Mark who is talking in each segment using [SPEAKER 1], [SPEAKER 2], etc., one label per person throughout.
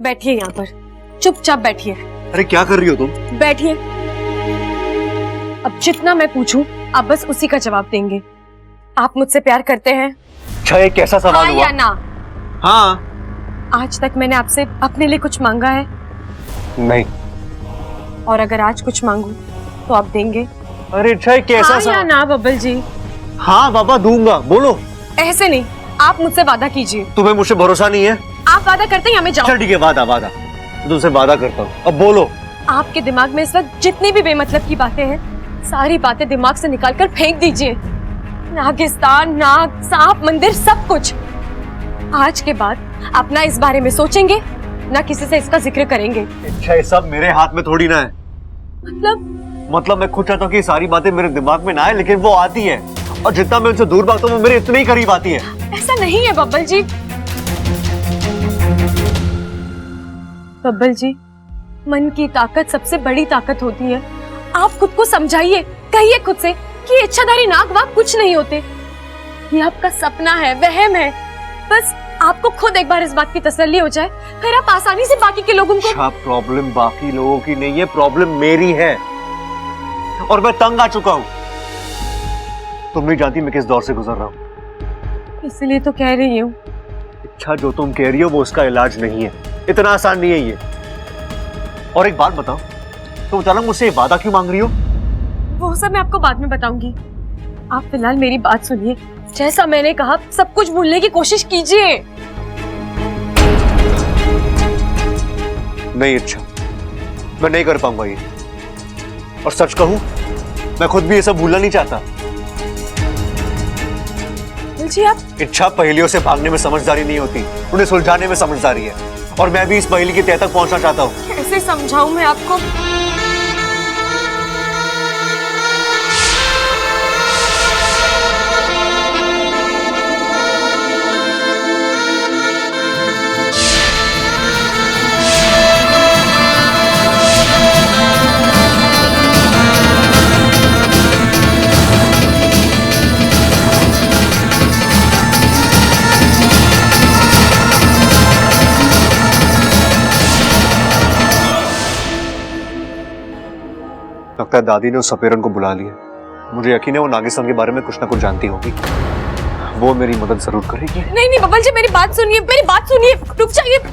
[SPEAKER 1] बैठिए यहाँ पर, चुपचाप बैठिए।
[SPEAKER 2] अरे क्या कर रही हो तुम?
[SPEAKER 1] बैठिए। अब जितना मैं पूछूं आप बस उसी का जवाब देंगे। आप मुझसे प्यार करते हैं?
[SPEAKER 2] अच्छा ये कैसा सवाल
[SPEAKER 1] हाँ
[SPEAKER 2] हुआ?
[SPEAKER 1] या ना?
[SPEAKER 2] हाँ।
[SPEAKER 1] आज तक मैंने आपसे अपने लिए कुछ मांगा है?
[SPEAKER 2] नहीं।
[SPEAKER 1] और अगर आज कुछ मांगू तो आप देंगे?
[SPEAKER 2] अरे अच्छा ये कैसा
[SPEAKER 1] हाँ या ना बब्बल जी?
[SPEAKER 2] हाँ बाबा दूंगा, बोलो।
[SPEAKER 1] ऐसे नहीं, आप मुझसे वादा कीजिए।
[SPEAKER 2] तुम्हें मुझसे भरोसा नहीं है?
[SPEAKER 1] आप वादा करते हैं या मैं जाऊं?
[SPEAKER 2] चल ठीक है, वादा वादा, तुमसे वादा करता हूँ, अब बोलो।
[SPEAKER 1] आपके दिमाग में इस वक्त जितनी भी बेमतलब की बातें हैं, सारी बातें दिमाग से निकालकर फेंक दीजिए। नागिस्तान, नाग, सांप, मंदिर, सब कुछ। आज के बाद आप ना इस बारे में सोचेंगे, ना किसी से इसका जिक्र करेंगे।
[SPEAKER 2] अच्छा ये सब मेरे हाथ में थोड़ी ना है। मतलब मैं खुद चाहता हूँ कि ये सारी बातें मेरे दिमाग में ना आए, लेकिन वो आती है, और जितना मैं उनसे दूर भागता हूँ वो मेरे इतने ही करीब आती है।
[SPEAKER 1] ऐसा नहीं है बब्बल जी। बब्बल जी, मन की ताकत सबसे बड़ी ताकत होती है। आप खुद को समझाइए, कहिए खुद से कि इच्छाधारी नाग वाग कुछ नहीं होते। ये आपका सपना है, वहम है। बस आपको खुद एक बार इस बात की तसल्ली हो जाए, फिर आप आसानी से बाकी के लोगों को।
[SPEAKER 2] अच्छा प्रॉब्लम बाकी लोगों की नहीं है, प्रॉब्लम मेरी है, और मैं तंग आ चुका हूँ। तुम नहीं जानती मैं किस दौर से गुजर रहा हूँ।
[SPEAKER 1] इसलिए तो कह रही हूँ।
[SPEAKER 2] अच्छा जो तुम कह रही हो वो उसका इलाज नहीं है, इतना आसान नहीं है ये। और एक बात बताओ, तुम अचानक मुझसे ये वादा क्यों मांग रही हो?
[SPEAKER 1] वो सब मैं आपको बाद में बताऊंगी। आप फिलहाल मेरी बात सुनिए। जैसा मैंने कहा, सब कुछ भूलने की कोशिश कीजिए।
[SPEAKER 2] नहीं, अच्छा मैं नहीं कर पाऊंगा ये, और सच कहूं मैं खुद भी ये सब भूलना नहीं चाहता।
[SPEAKER 1] जी आप
[SPEAKER 2] इच्छा पहेलियों से भागने में समझदारी नहीं होती, उन्हें सुलझाने में समझदारी है, और मैं भी इस पहेली की तह तक पहुंचना चाहता हूँ।
[SPEAKER 1] कैसे समझाऊं मैं आपको?
[SPEAKER 2] लगता है दादी ने उस सपेरन को बुला लिया। मुझे यकीन है वो नागिस्तान के बारे में कुछ ना कुछ जानती होगी, वो मेरी मदद जरूर करेगी।
[SPEAKER 1] नहीं नहीं बब्बल जी, मेरी बात सुनिए, मेरी बात सुनिए, रुक जाइए।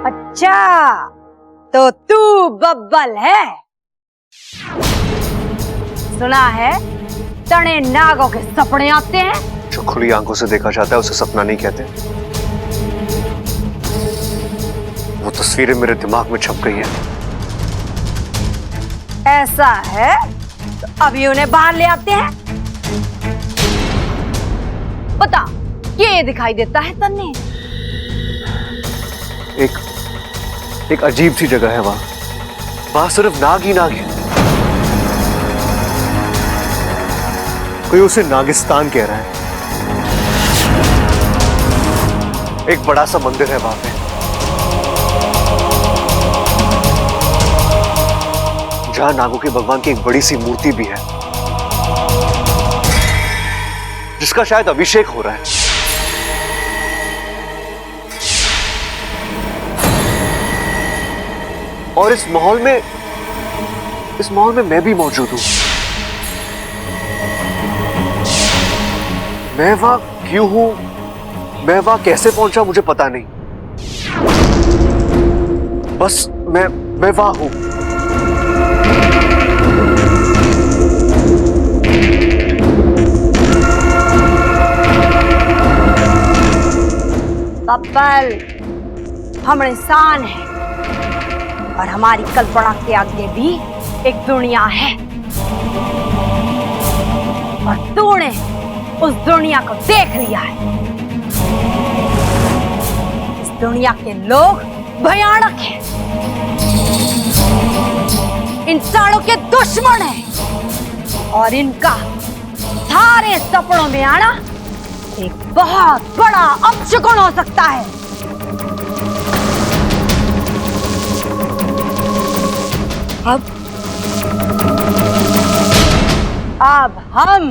[SPEAKER 3] अच्छा तो तू बब्बल है? सुना है तने नागों के सपने आते हैं।
[SPEAKER 2] जो खुली आंखों से देखा जाता है उसे सपना नहीं कहते। वो तस्वीरें मेरे दिमाग में छप गई है।
[SPEAKER 3] ऐसा है तो अभी उन्हें बाहर ले आते हैं। बता, ये दिखाई देता है तन्ने?
[SPEAKER 2] एक अजीब सी जगह है वहां सिर्फ नाग ही नाग है। कोई उसे नागिस्तान कह रहा है। एक बड़ा सा मंदिर है वहां पे, जहां नागों के भगवान की एक बड़ी सी मूर्ति भी है, जिसका शायद अभिषेक हो रहा है। और इस माहौल में मैं भी मौजूद हूं। मैं वहां क्यों हूं, मैं वहां कैसे पहुंचा मुझे पता नहीं, बस मैं वहां हूं।
[SPEAKER 3] बब्बल, हम इंसान हैं और हमारी कल्पना के आगे भी एक दुनिया है, और तूने उस दुनिया को देख लिया है। इस दुनिया के लोग भयानक हैं, इंसानों के दुश्मन हैं, और इनका सारे सपनों में आना एक बहुत बड़ा अपशकुन हो सकता है। अब हम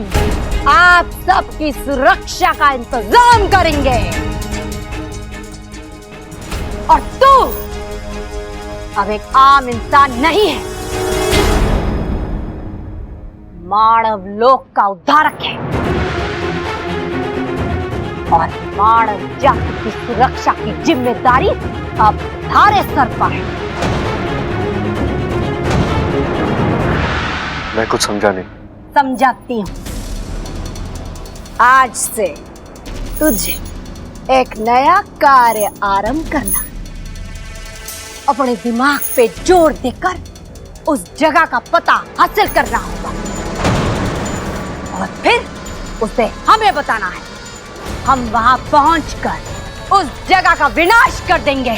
[SPEAKER 3] आप सबकी सुरक्षा का इंतजाम करेंगे, और तू अब एक आम इंसान नहीं है, मानव लोक का उद्धारक है, और मानव जाति की सुरक्षा की जिम्मेदारी अब तुम्हारे सर पर है।
[SPEAKER 2] मैं कुछ समझा नहीं।
[SPEAKER 3] समझाती हूं। आज से तुझे एक नया कार्य आरंभ करना, अपने दिमाग पे जोर देकर उस जगह का पता हासिल करना होगा, और फिर उसे हमें बताना है। हम वहां पहुंचकर उस जगह का विनाश कर देंगे।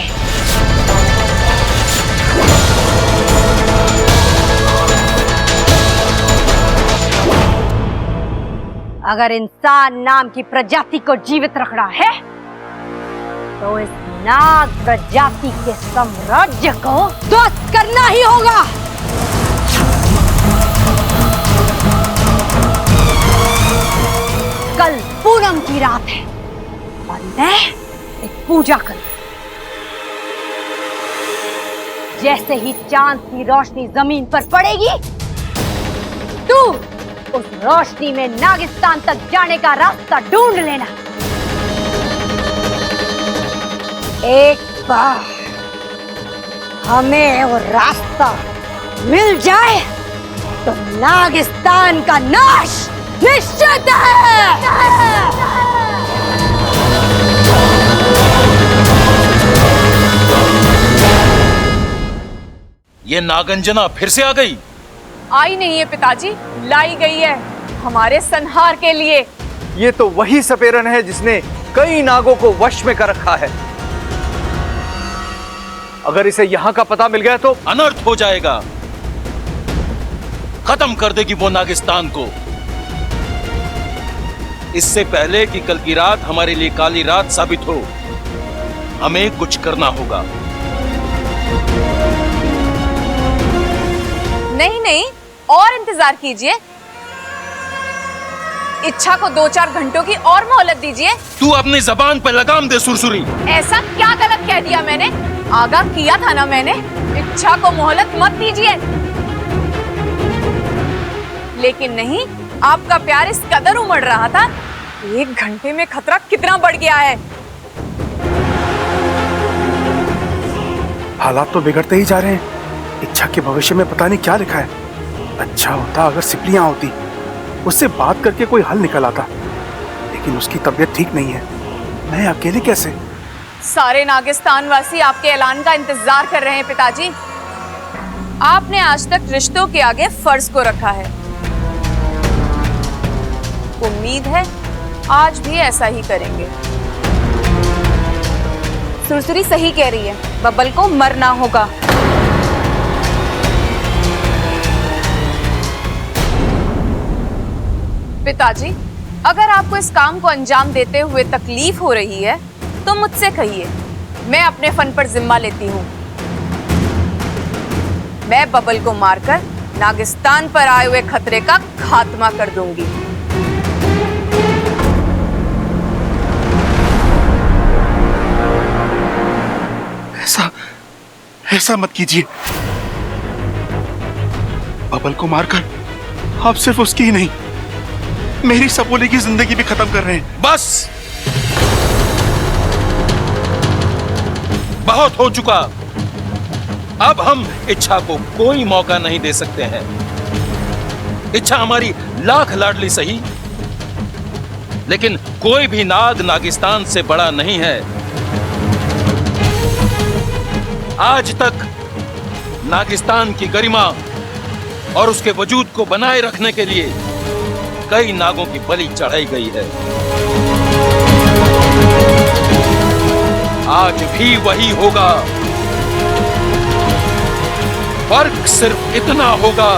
[SPEAKER 3] अगर इंसान नाम की प्रजाति को जीवित रखना है, तो इस नाग प्रजाति के साम्राज्य को ध्वस्त करना ही होगा। कल पूनम की रात है, और मैं एक पूजा करूं। जैसे ही चांद की रोशनी जमीन पर पड़ेगी, तू उस रोशनी में नागिस्तान तक जाने का रास्ता ढूंढ लेना। एक बार हमें वो रास्ता मिल जाए, तो नागिस्तान का नाश निश्चित है।
[SPEAKER 4] ये नागंजना फिर से आ गई?
[SPEAKER 1] आई नहीं है पिताजी, लाई गई है हमारे संहार के लिए।
[SPEAKER 5] ये तो वही सपेरन है जिसने कई नागों को वश में कर रखा है। अगर इसे यहां का पता मिल गया तो
[SPEAKER 4] अनर्थ हो जाएगा। खत्म कर देगी वो नागिस्तान को। इससे पहले कि कल की रात हमारे लिए काली रात साबित हो, हमें कुछ करना होगा।
[SPEAKER 1] नहीं नहीं, और इंतजार कीजिए। इच्छा को 2-4 घंटों की और मोहलत दीजिए।
[SPEAKER 4] तू अपनी जबान पर लगाम दे सुरसुरी।
[SPEAKER 1] ऐसा क्या गलत कह दिया मैंने? आगाह किया था ना मैंने, इच्छा को मोहलत मत दीजिए। लेकिन नहीं, आपका प्यार इस कदर उमड़ रहा था। 1 घंटे में खतरा कितना बढ़ गया है।
[SPEAKER 6] हालात तो बिगड़ते ही जा रहे हैं। इच्छा के भविष्य में पता नहीं क्या लिखा है। अच्छा होता अगर सिपलियां होती, उससे बात करके कोई हल निकल आता, लेकिन उसकी तबीयत ठीक नहीं है। मैं अकेले कैसे?
[SPEAKER 1] सारे नागिस्तान वासी आपके ऐलान का इंतजार कर रहे हैं पिताजी। आपने आज तक रिश्तों के आगे फर्ज को रखा है। उम्मीद है आज भी ऐसा ही करेंगे। सुरसुरी सही कह रही है, बब्बल को मरना होगा। पिताजी, अगर आपको इस काम को अंजाम देते हुए तकलीफ हो रही है, तो मुझसे कहिए, मैं अपने फन पर जिम्मा लेती हूँ। मैं बब्बल को मारकर नागिस्तान पर आए हुए खतरे का खात्मा कर दूंगी।
[SPEAKER 6] ऐसा मत कीजिए। बबल को मारकर आप सिर्फ उसकी ही नहीं, मेरी सपोली की जिंदगी भी खत्म कर रहे हैं।
[SPEAKER 4] बस, बहुत हो चुका। अब हम इच्छा को कोई मौका नहीं दे सकते हैं। इच्छा हमारी लाख लाडली सही, लेकिन कोई भी नाग नागिस्तान से बड़ा नहीं है। आज तक नागिस्तान की गरिमा और उसके वजूद को बनाए रखने के लिए कई नागों की बलि चढ़ाई गई है। आज भी वही होगा। फर्क सिर्फ इतना होगा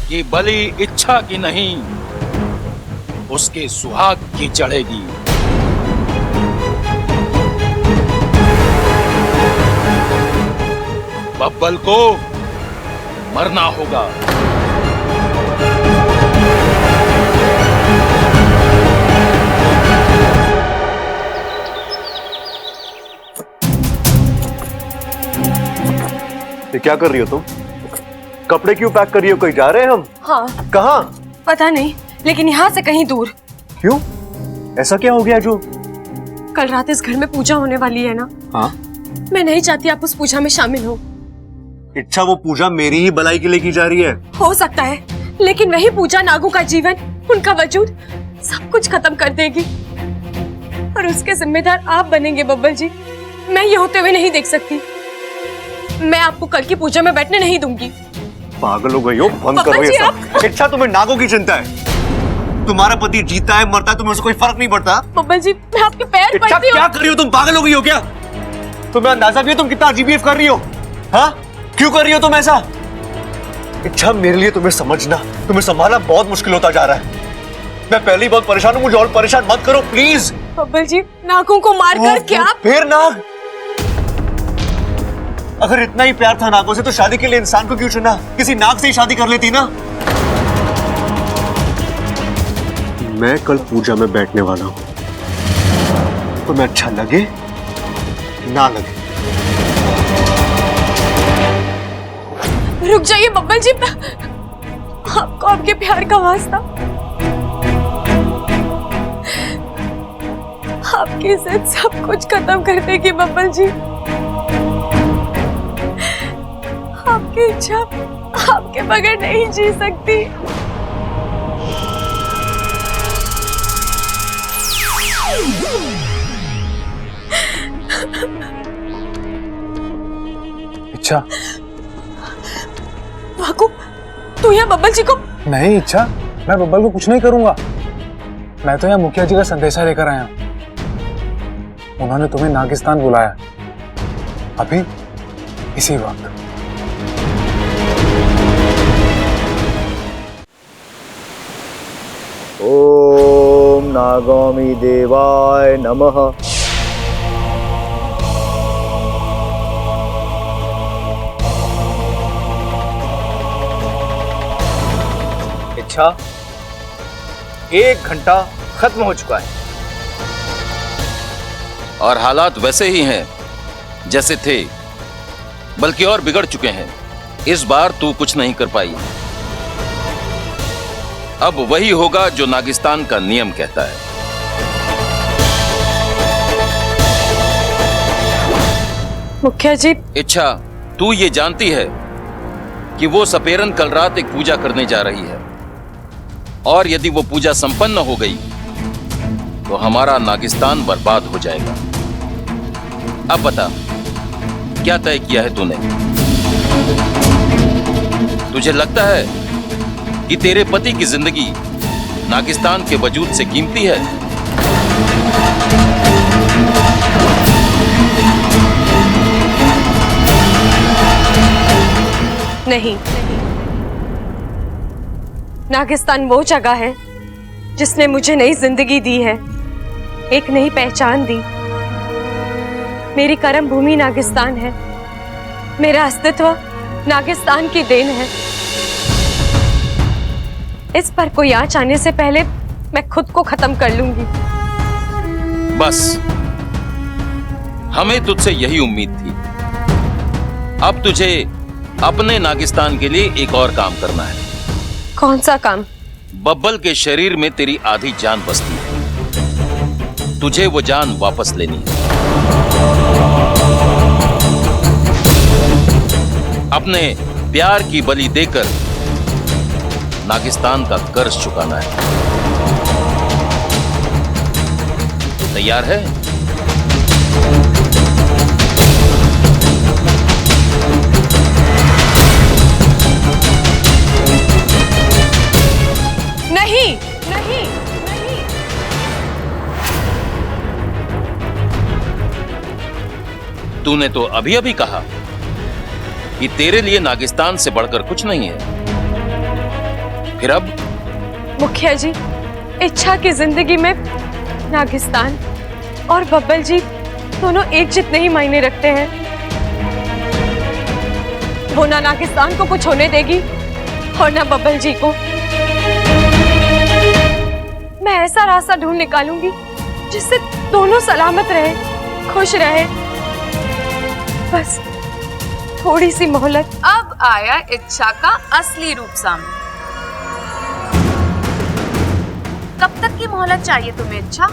[SPEAKER 4] कि बलि इच्छा की नहीं, उसके सुहाग की चढ़ेगी। बब्बल को मरना होगा।
[SPEAKER 2] ये क्या कर रही हो तुम? कपड़े क्यों पैक कर रही हो? कहीं जा रहे हैं हम?
[SPEAKER 1] हाँ,
[SPEAKER 2] कहाँ?
[SPEAKER 1] पता नहीं, लेकिन यहाँ से कहीं दूर।
[SPEAKER 2] क्यों? ऐसा क्या हो गया जो?
[SPEAKER 1] कल रात इस घर में पूजा होने वाली है ना।
[SPEAKER 2] हाँ?
[SPEAKER 1] मैं नहीं चाहती आप उस पूजा में शामिल हो।
[SPEAKER 2] इच्छा, वो पूजा मेरी ही भलाई के लिए की जा रही है।
[SPEAKER 1] हो सकता है, लेकिन वही पूजा नागों का जीवन, उनका वजूद सब कुछ खत्म कर देगी और उसके जिम्मेदार आप बनेंगे बब्बल जी। मैं ये होते हुए नहीं देख सकती। मैं आपको कल की पूजा में बैठने नहीं दूंगी।
[SPEAKER 2] पागल हो गई हो? बंद करो ये सब। इच्छा, तुम्हें नागों की चिंता है। तुम्हारा पति जीता है मरता है, तुम्हें उससे कोई फर्क नहीं पड़ता।
[SPEAKER 1] बब्बल जी, मैं आपके पैर
[SPEAKER 2] इच्छा,
[SPEAKER 1] पड़ती हूँ।
[SPEAKER 2] क्या कर रही हो तुम? पागल हो गई हो क्या? तुम्हें अंदाजा भी है तुम कितना अजीब बिहेव कर रही हो? हाँ, क्यों कर रही हो तुम ऐसा? इच्छा, मेरे लिए तुम्हें समझना, तुम्हें संभालना बहुत मुश्किल होता जा रहा है। मैं पहले ही बहुत परेशान हूँ, मुझे और परेशान मत करो प्लीज।
[SPEAKER 1] बब्बल जी, नागों को मारकर क्या?
[SPEAKER 2] फिर नाग? अगर इतना ही प्यार था नागों से तो शादी के लिए इंसान को क्यों चुना? किसी नाग से ही शादी कर लेती ना। मैं कल पूजा में बैठने वाला हूं, तो मैं अच्छा लगे ना लगे।
[SPEAKER 1] रुक जाइए बब्बल जी, आपको आपके प्यार का वास्ता, आपकी इज्जत सब कुछ खत्म कर देगी बब्बल जी। आपकी इच्छा आपके बगैर नहीं जी सकती।
[SPEAKER 6] इच्छा,
[SPEAKER 1] भागो, तू यहाँ बब्बल जी को?
[SPEAKER 6] नहीं इच्छा, मैं बब्बल को कुछ नहीं करूंगा। मैं तो यहाँ मुखिया जी का संदेशा लेकर आया हूँ। उन्होंने तुम्हें नागिस्तान बुलाया, अभी इसी वक्त।
[SPEAKER 5] ओम नागामी देवाय नमः। इच्छा, 1 घंटा खत्म हो चुका है
[SPEAKER 4] और हालात वैसे ही हैं जैसे थे, बल्कि और बिगड़ चुके हैं। इस बार तू कुछ नहीं कर पाई। अब वही होगा जो नागिस्तान का नियम कहता है।
[SPEAKER 1] मुखिया जी,
[SPEAKER 4] इच्छा, तू ये जानती है कि वो सपेरन कल रात एक पूजा करने जा रही है, और यदि वो पूजा संपन्न हो गई तो हमारा नागिस्तान बर्बाद हो जाएगा। अब बता, क्या तय किया है तूने? तुझे लगता है कि तेरे पति की जिंदगी नागिस्तान के वजूद से कीमती है?
[SPEAKER 1] नहीं, नागिस्तान वो जगह है जिसने मुझे नई जिंदगी दी है, एक नई पहचान दी। मेरी कर्म भूमि नागिस्तान है, मेरा अस्तित्व नागिस्तान की देन है। इस पर कोई आंच आने से पहले मैं खुद को खत्म कर लूंगी।
[SPEAKER 4] बस, हमें तुझसे यही उम्मीद थी। अब तुझे अपने नागिस्तान के लिए एक और काम करना है।
[SPEAKER 1] कौन सा काम?
[SPEAKER 4] बब्बल के शरीर में तेरी आधी जान बसती है, तुझे वो जान वापस लेनी है। अपने प्यार की बलि देकर नागिस्तान का कर्ज चुकाना है। तैयार है?
[SPEAKER 1] नहीं नहीं नहीं।
[SPEAKER 4] तूने तो अभी अभी कहा कि तेरे लिए नागिस्तान से बढ़कर कुछ नहीं है, फिर अब?
[SPEAKER 1] मुखिया जी, इच्छा की जिंदगी में नागिस्तान और बब्बल जी दोनों एक जितने ही मायने रखते हैं। वो ना नागिस्तान को कुछ होने देगी और ना बब्बल जी को। मैं ऐसा रास्ता ढूंढ निकालूंगी जिससे दोनों सलामत रहे, खुश रहे। बस थोड़ी सी मोहलत।
[SPEAKER 7] अब आया इच्छा का असली रूप सामने। कब तक की मोहलत चाहिए तुम्हें इच्छा?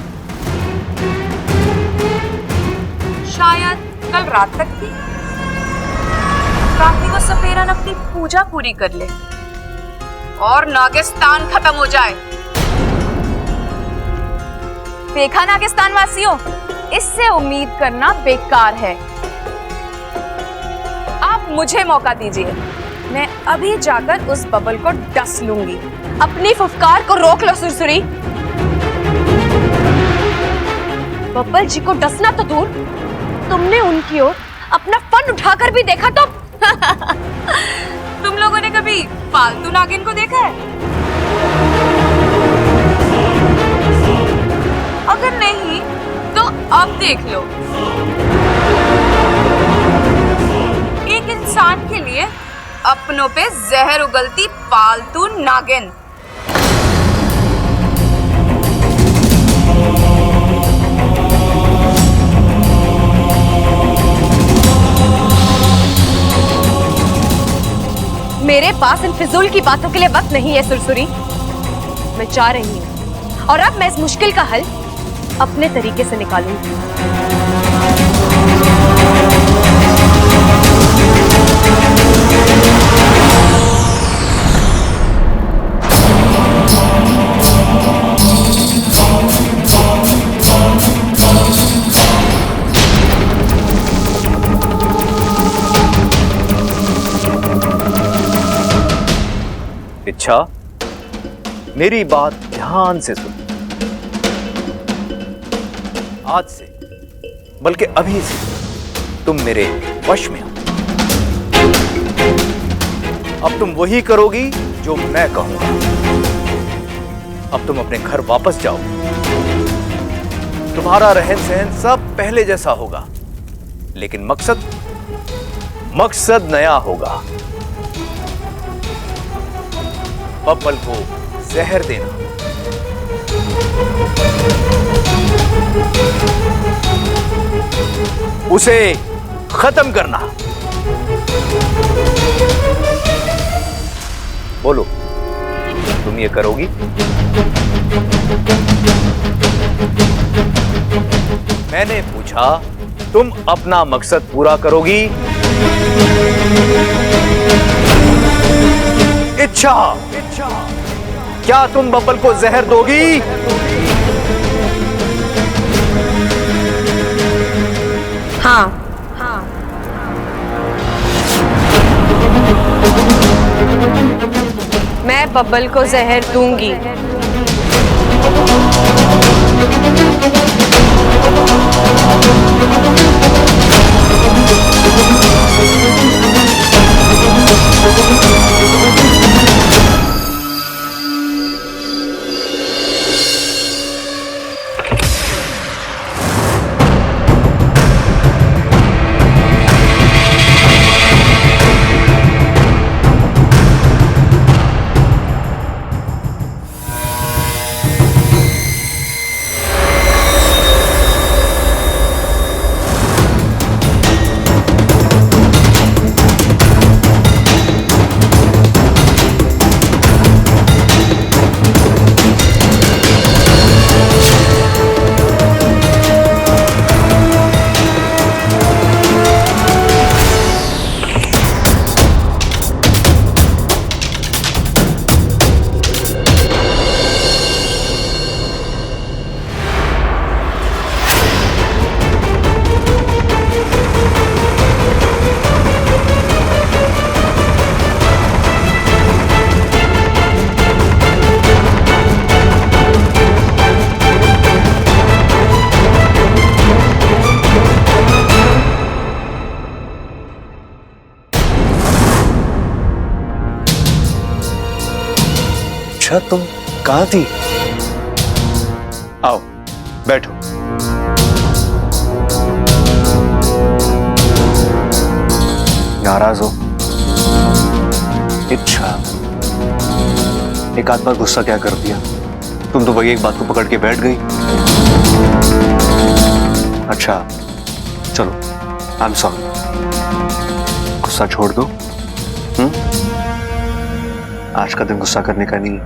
[SPEAKER 7] शायद कल रात तक की। रात्रि को सपेरन अपनी पूजा पूरी कर ले और नागिस्तान खत्म हो जाए। देखा नागिस्तान वासियों, इससे उम्मीद करना बेकार है। आप मुझे मौका दीजिए, मैं अभी जाकर उस बबल को डस लूंगी।
[SPEAKER 1] अपनी फुफकार को रोक लो सुरसुरी। बब्बल जी को डसना तो दूर, तुमने उनकी ओर अपना फन उठाकर भी देखा तो?
[SPEAKER 7] तुम लोगों ने कभी पालतू नागिन को देखा है? अगर नहीं तो अब देख लो। एक इंसान के लिए अपनों पे जहर उगलती पालतू नागिन।
[SPEAKER 1] मेरे पास इन फिजूल की बातों के लिए वक्त नहीं है सुरसुरी। मैं जा रही हूँ और अब मैं इस मुश्किल का हल अपने तरीके से निकालूंगी।
[SPEAKER 5] इच्छा, मेरी बात ध्यान से सुन। आज से, बल्कि अभी से तुम मेरे वश में हो। अब तुम वही करोगी जो मैं कहूंगा। अब तुम अपने घर वापस जाओ। तुम्हारा रहन सहन सब पहले जैसा होगा, लेकिन मकसद नया होगा। बब्बल को जहर देना, उसे खत्म करना। बोलो, तुम ये करोगी? मैंने पूछा, तुम अपना मकसद पूरा करोगी? इच्छा, क्या तुम बब्बल को जहर दोगी?
[SPEAKER 1] हाँ। मैं बब्बल को जहर दूंगी।
[SPEAKER 2] अच्छा तुम कहां थी? आओ बैठो। नाराज हो? अच्छा, एक आध बार गुस्सा क्या कर दिया? तुम तो वही एक बात को पकड़ के बैठ गई। अच्छा चलो, आई एम सॉरी। गुस्सा छोड़ दो। आज का दिन गुस्सा करने का नहीं,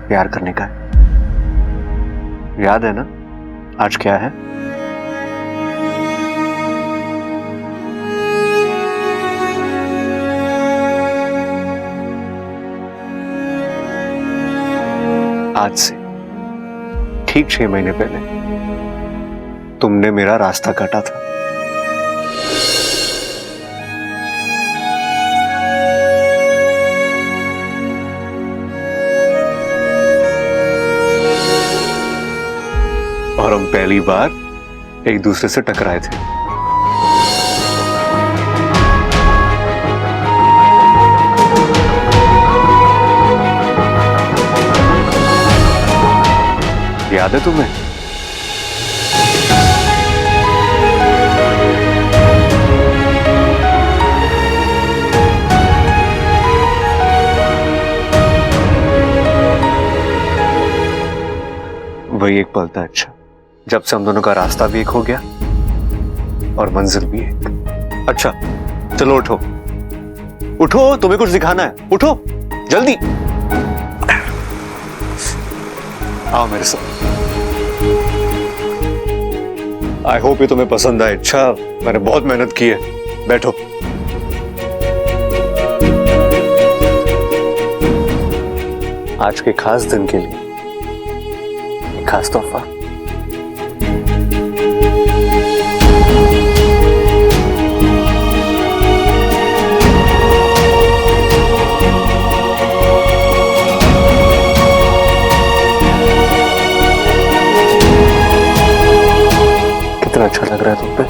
[SPEAKER 2] प्यार करने का है। याद है ना आज क्या है? आज से ठीक 6 महीने पहले तुमने मेरा रास्ता काटा था। और हम पहली बार एक दूसरे से टकराए थे। याद है तुम्हें? वही एक पल था अच्छा, जब से हम दोनों का रास्ता भी एक हो गया और मंजिल भी एक। अच्छा चलो उठो उठो, तुम्हें कुछ दिखाना है, उठो जल्दी। आओ मेरे साथ। आई होप ये तुम्हें पसंद आए। अच्छा, मैंने बहुत मेहनत की है। बैठो। आज के खास दिन के लिए एक खास तोहफा। कितना अच्छा लग रहा है तुम पे।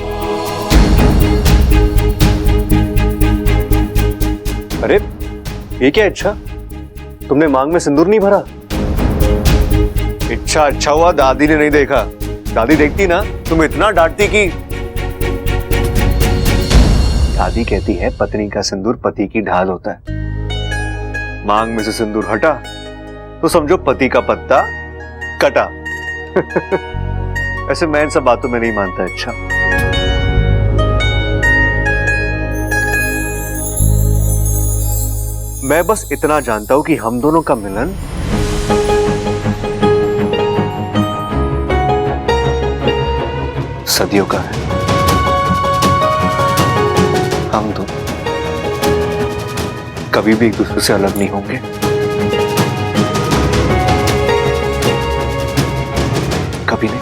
[SPEAKER 2] अरे ये क्या इच्छा, तुमने मांग में सिंदूर नहीं भरा? इच्छा अच्छा हुआ दादी ने नहीं देखा। दादी देखती ना तुम इतना डांटती कि। दादी कहती है पत्नी का सिंदूर पति की ढाल होता है। मांग में से सिंदूर हटा तो समझो पति का पत्ता कटा। ऐसे मैं इन सब बातों में नहीं मानता। अच्छा मैं बस इतना जानता हूं कि हम दोनों का मिलन सदियों का है। हम दोनों कभी भी एक दूसरे से अलग नहीं होंगे। कभी नहीं।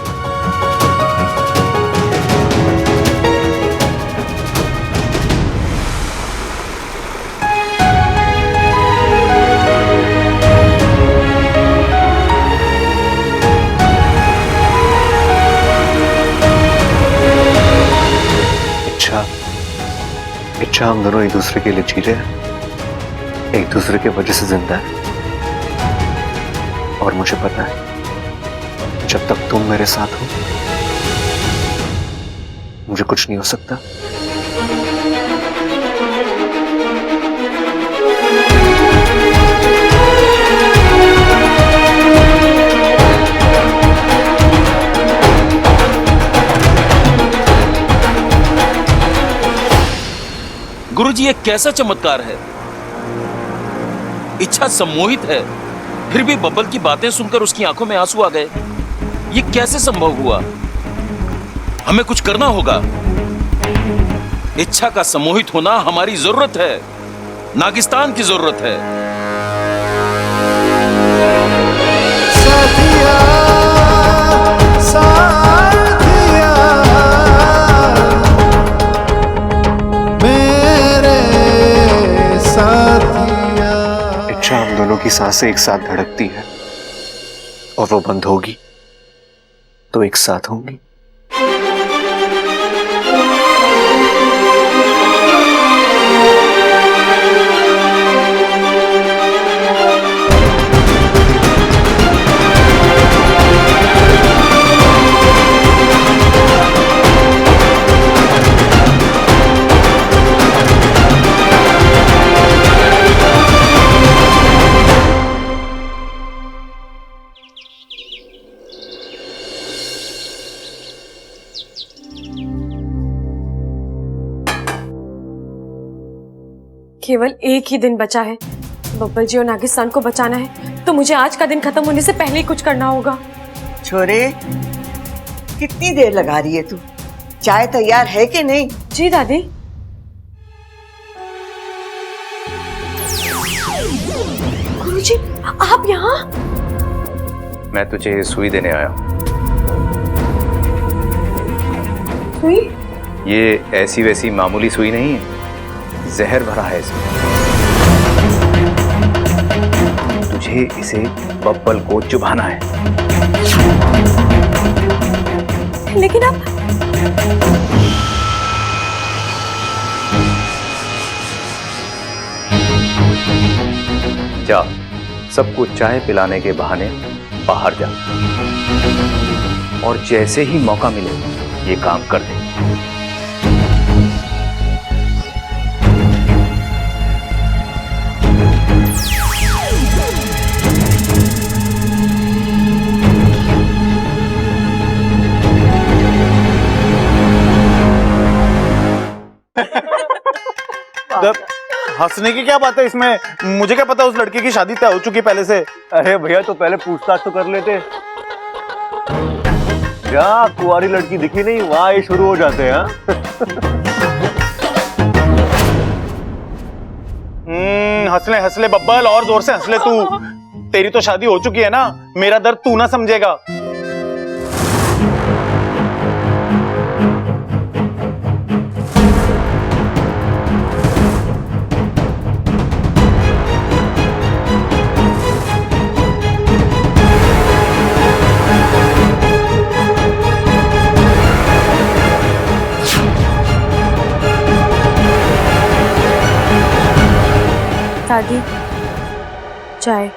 [SPEAKER 2] इच्छा हम दोनों एक दूसरे के लिए जी रहे हैं, एक दूसरे की वजह से जिंदा है। और मुझे पता है जब तक तुम मेरे साथ हो मुझे कुछ नहीं हो सकता।
[SPEAKER 4] गुरुजी ये कैसा चमत्कार है। इच्छा सम्मोहित है, फिर भी बब्बल की बातें सुनकर उसकी आंखों में आंसू आ गए। ये कैसे संभव हुआ? हमें कुछ करना होगा। इच्छा का सम्मोहित होना हमारी जरूरत है, नागिस्तान की जरूरत है।
[SPEAKER 8] साथिया, साथिया, मेरे साथिया।
[SPEAKER 2] इच्छा हम दोनों की सांसें एक साथ धड़कती है और वो बंद होगी तो एक साथ होंगी।
[SPEAKER 1] केवल एक ही दिन बचा है। बब्बल जी और नागिस्तान को बचाना है तो मुझे आज का दिन खत्म होने से पहले ही कुछ करना होगा।
[SPEAKER 8] छोरे, कितनी देर लगा रही है तू? चाय तैयार है कि नहीं?
[SPEAKER 1] जी दादी। गुरुजी, आप यहाँ?
[SPEAKER 5] मैं तुझे सुई देने आया हूं।
[SPEAKER 1] सुई?
[SPEAKER 5] ये ऐसी वैसी मामूली सुई नहीं है, जहर भरा है इसमें। तुझे इसे बब्बल को चुभाना है।
[SPEAKER 1] लेकिन आप
[SPEAKER 5] जा, सबको चाय पिलाने के बहाने बाहर जा और जैसे ही मौका मिले ये काम कर दे।
[SPEAKER 6] हंसने की क्या बात है इसमें? मुझे क्या पता उस लड़की की शादी तय हो चुकी पहले से।
[SPEAKER 2] अरे भैया, तो पहले पूछताछ तो कर लेते। क्या कुंवारी लड़की दिखी नहीं, वहां ही शुरू हो जाते हैं।
[SPEAKER 6] हंसले हंसले बब्बल, और जोर से हंसले तू। तेरी तो शादी हो चुकी है ना, मेरा दर्द तू ना समझेगा।
[SPEAKER 1] दादी, चाय।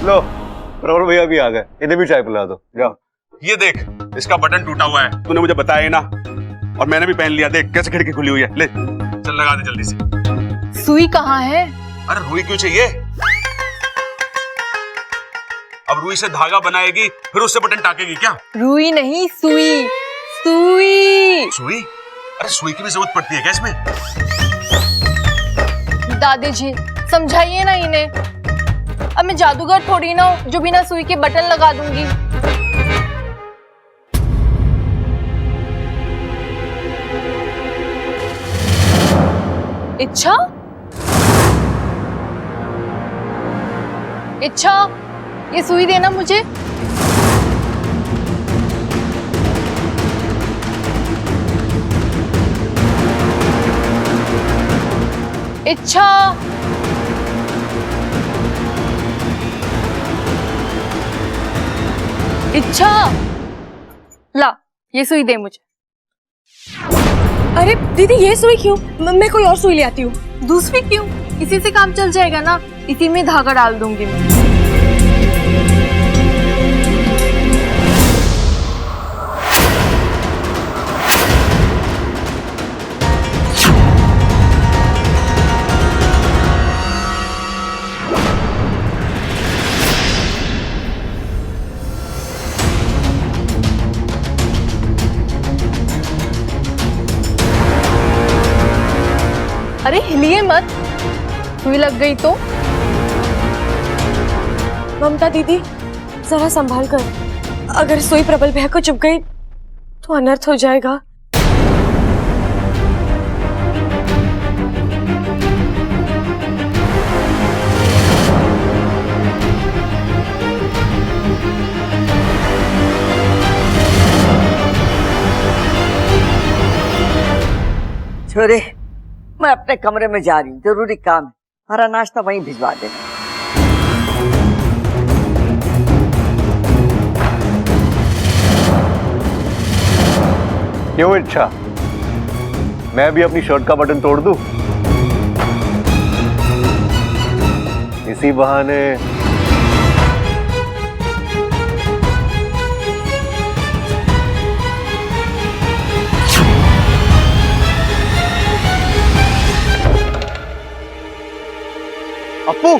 [SPEAKER 2] लो, प्रवर भैया भी आ गए, इन्हें भी चाय पिला दो। जाओ।
[SPEAKER 9] ये देख, इसका बटन टूटा हुआ है, तूने मुझे बताया ना, और मैंने भी पहन लिया। देख कैसे खिड़की खुली हुई है। ले चल, लगा दे जल्दी से।
[SPEAKER 7] सुई कहाँ है?
[SPEAKER 9] अरे रुई क्यों चाहिए? अब रुई से धागा बनाएगी, फिर उससे बटन टाकेगी क्या?
[SPEAKER 7] रुई नहीं, सुई। सुई।
[SPEAKER 9] सुई? अरे सुई की भी जरूरत पड़ती है क्या इसमें?
[SPEAKER 7] दादी जी, समझाइए ना इन्हें। अब मैं जादूगर थोड़ी ना हूँ जो बिना सुई के बटन लगा दूंगी। इच्छा? इच्छा, ये सुई देना मुझे। इच्छा, इच्छा, ला ये सुई दे मुझे।
[SPEAKER 1] अरे दीदी, ये सुई क्यों? मैं कोई और सुई ले आती हूँ।
[SPEAKER 7] दूसरी क्यों? इसी से काम चल जाएगा ना, इसी में धागा डाल दूंगी मैं। अरे हिलिए मत, सुई लग गई तो।
[SPEAKER 1] ममता दीदी, जरा संभाल कर। अगर सुई प्रबल भैया को चुभ गई तो अनर्थ हो जाएगा।
[SPEAKER 8] छोरे, मैं अपने कमरे में जा रही हूँ, जरूरी काम है। हमारा नाश्ता वहीं भिजवा देना।
[SPEAKER 2] क्यों इच्छा, मैं भी अपनी शर्ट का बटन तोड़ दूं? इसी बहाने अप्पू,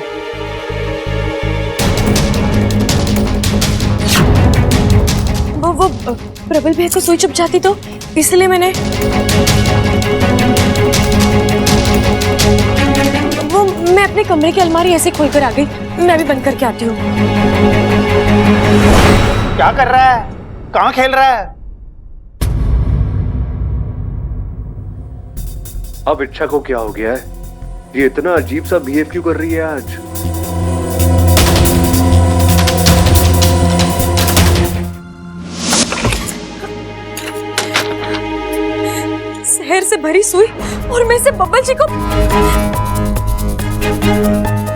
[SPEAKER 1] वो प्रबल भैया को सुई चुप जाती तो इसलिए मैंने मैं अपने कमरे की अलमारी ऐसे खोल कर आ गई। मैं भी बंद करके आती हूँ।
[SPEAKER 5] क्या कर रहा है? कहाँ खेल रहा है?
[SPEAKER 2] अब इच्छा को क्या हो गया है? ये इतना अजीब सा बिहेव क्यों कर रही है आज?
[SPEAKER 1] शहर से भरी सुई और मैं से बब्बल जी को,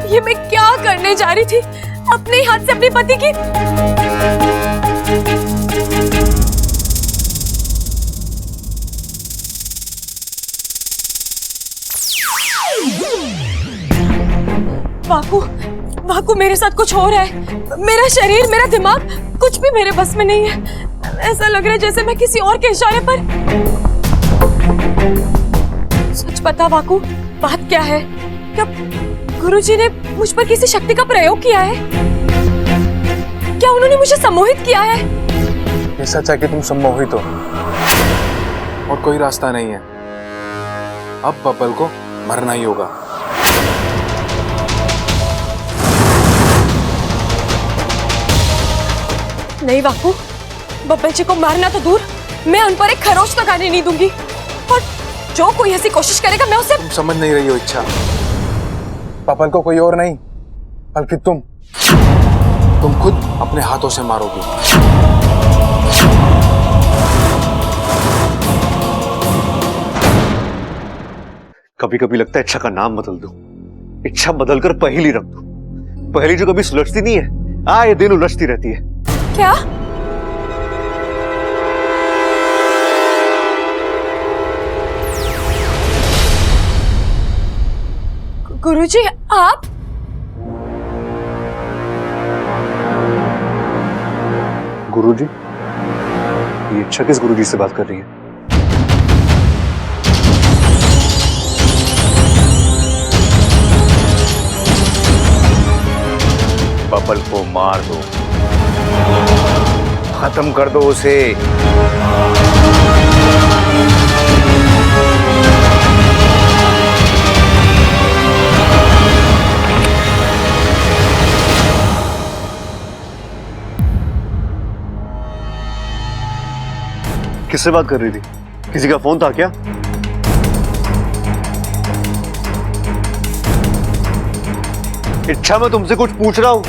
[SPEAKER 1] ये मैं क्या करने जा रही थी? अपने हाथ से अपने पति की वाकू, वाकू मेरे साथ कुछ हो रहा है। मेरा शरीर, मेरा दिमाग, कुछ भी मेरे बस में नहीं है। ऐसा लग रहा है जैसे मैं किसी और के इशारे पर। सच बता वाकू, बात क्या है? क्या गुरुजी ने मुझ पर किसी शक्ति का प्रयोग किया है? क्या उन्होंने मुझे सम्मोहित किया है?
[SPEAKER 6] ये सच है कि तुम सम्मोहित हो और कोई रास्ता नहीं है। अब बब्बल को मरना ही होगा।
[SPEAKER 1] नहीं वाकू, बब्बल जी को मारना तो दूर, मैं उन पर एक खरोच तक आने नहीं दूंगी। और जो कोई ऐसी कोशिश करेगा मैं उसे।
[SPEAKER 6] तुम समझ नहीं रही हो इच्छा। बब्बल को कोई और नहीं बल्कि तुम खुद अपने हाथों से मारोगी।
[SPEAKER 2] कभी कभी लगता है इच्छा का नाम बदल दूं, इच्छा बदलकर पहेली रख दूं। पहेली जो कभी सुलझती नहीं है, आए दिन उलझती रहती है।
[SPEAKER 1] क्या? गुरुजी आप?
[SPEAKER 2] गुरुजी? ये इच्छा किस गुरुजी से बात कर रही है?
[SPEAKER 5] बब्बल को मार दो, खत्म कर दो उसे।
[SPEAKER 2] किससे बात कर रही थी? किसी का फोन था क्या? इच्छा, मैं तुमसे कुछ पूछ रहा हूं।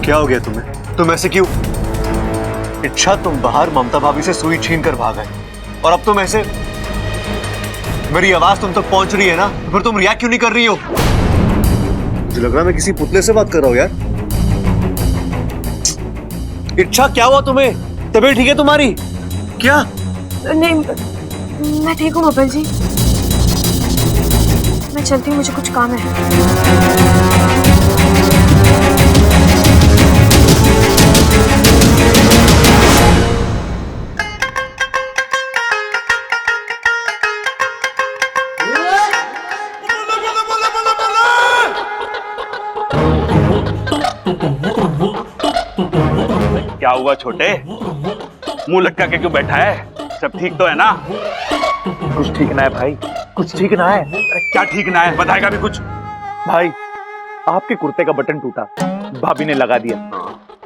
[SPEAKER 2] क्या हो गया तुम्हें? तुम ऐसे क्यों? इच्छा, तुम बाहर ममता भाभी से सुई छीन कर भाग गए और अब तुम ऐसे। मेरी आवाज तुम तक पहुंच रही है ना, तो फिर तुम रिएक्ट क्यों नहीं कर रही हो? मुझे लग रहा है मैं किसी पुतले से बात कर रहा हूं यार। इच्छा, क्या हुआ तुम्हें? तबीयत ठीक है तुम्हारी? क्या?
[SPEAKER 1] नहीं, मैं ठीक हूँ बब्बल जी। मैं चलती हूँ, मुझे कुछ काम है।
[SPEAKER 9] क्या हुआ छोटे? मुंह लटका के क्यों बैठा है? सब ठीक तो है ना?
[SPEAKER 5] कुछ ठीक ना है भाई, कुछ ठीक ना है।
[SPEAKER 9] अरे क्या ठीक ना है? बताएगा भी कुछ?
[SPEAKER 5] भाई, आपके कुर्ते का बटन टूटा, भाभी ने लगा दिया।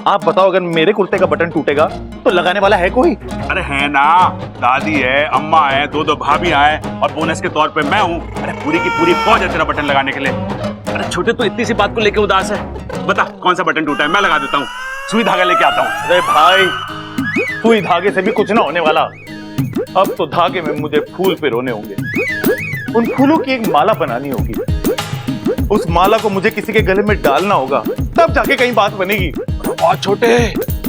[SPEAKER 5] आप बताओ, अगर मेरे कुर्ते का बटन टूटेगा तो लगाने वाला है कोई?
[SPEAKER 9] अरे है ना, दादी है, अम्मा है, दो भाभी हैं और बोनस के तौर पे मैं हूँ। अरे पूरी की पूरी फौज है तेरा बटन लगाने के लिए। अरे छोटे, तो इतनी सी बात को लेके उदास है? बता कौन सा बटन टूटा है, मैं लगा देता हूँ। सुई धागा लेके आता हूँ।
[SPEAKER 5] अरे भाई, सुई धागे से भी कुछ ना होने वाला। अब तो धागे में मुझे फूल पिरोने होंगे। उन फूलों की एक माला बनानी होगी। उस माला को मुझे किसी के गले में डालना होगा, तब जाके कहीं बात बनेगी।
[SPEAKER 9] और छोटे,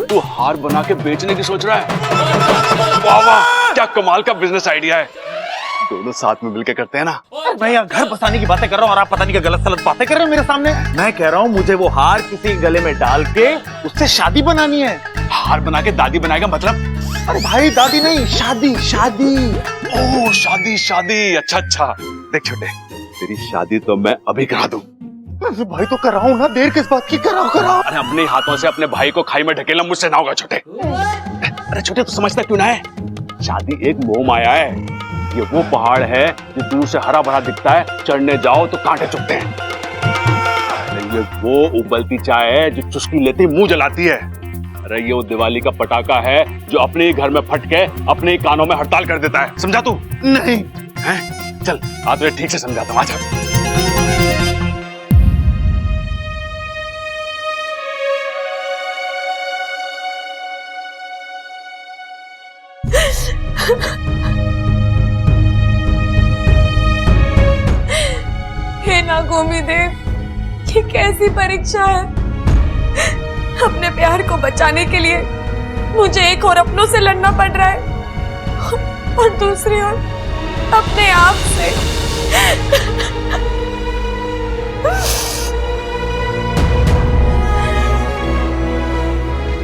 [SPEAKER 9] तू हार बना के बेचने की सोच रहा है? वाह वाह, क्या कमाल का बिजनेस आइडिया है। दोनों साथ में मिलकर करते हैं ना।
[SPEAKER 5] मैं यहाँ घर बसाने की बातें कर रहा हूँ और आप पता नहीं क्या गलत सलत बातें कर रहे हो मेरे सामने। मैं कह रहा हूँ मुझे वो हार किसी गले में डाल के उससे शादी बनानी है।
[SPEAKER 9] हार बना के दादी बनाएगा मतलब?
[SPEAKER 5] अरे भाई दादी नहीं, शादी शादी।
[SPEAKER 9] ओह शादी शादी, अच्छा अच्छा। देख छोटे, तेरी शादी तो मैं अभी करा दूं।
[SPEAKER 5] भाई तो कराऊं ना, देर किस बात की, कराओ कराओ।
[SPEAKER 9] अरे अपने हाथों से अपने भाई को खाई में ढकेलना मुझसे ना होगा छोटे। अरे छोटे, तू समझता क्यों ना है? शादी एक मोह माया है। ये वो पहाड़ है जो दूर से हरा भरा दिखता है, चढ़ने जाओ तो कांटे चुभते हैं। अरे ये वो उबलती चाय है जो चुस्की लेते ही मुंह जलाती है। अरे ये वो दिवाली का पटाखा है जो अपने ही घर में फट के अपने ही कानों में हड़ताल कर देता है। समझा तू?
[SPEAKER 5] नहीं
[SPEAKER 9] है? चल आ तुझे ठीक से समझाता हूँ, आजा।
[SPEAKER 1] हे नागोमी देव, ये कैसी परीक्षा है। अपने प्यार को बचाने के लिए मुझे एक और अपनों से लड़ना पड़ रहा है और दूसरी ओर अपने आप से।